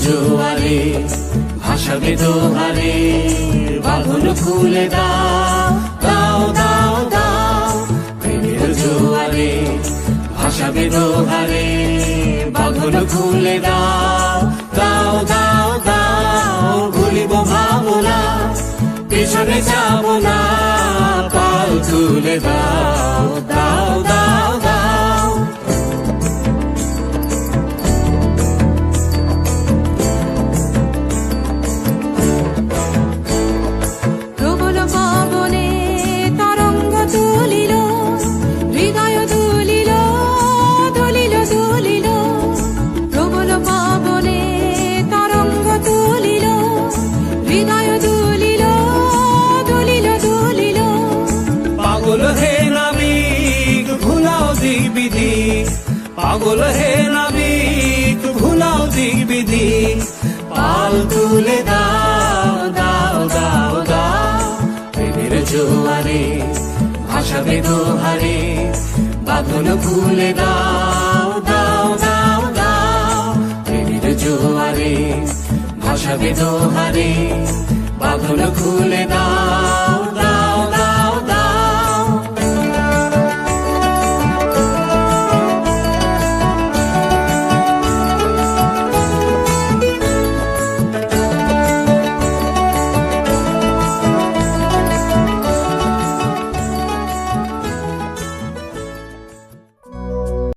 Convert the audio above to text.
জোয়ারে ভাসাবে দোহারে, বাঁধন খুলে দাও দাও দাও দাও। প্রেমের জোয়ারে ভাসাবে দোহারে, বাঁধন খুলে দাও দাও দাও দাও। ভুলিব ভাবনা, পেছনে যাব না, পাল তুলে দাও দাও দাও দাও। পাগল হে নাবিক ভুলাও দিক বিধি, পাগল হে নাবিক ভুলাও দিক বিধি। পাল তুলে দাও দাও দাও দাও। প্রেমের জোয়ারে ভাসাবে দোহারে, বাঁধন খুলে দাও দাও দাও দাও। প্রেমের জোয়ারে ভাসাবে দোহারে, বাঁধন খুলে দাও।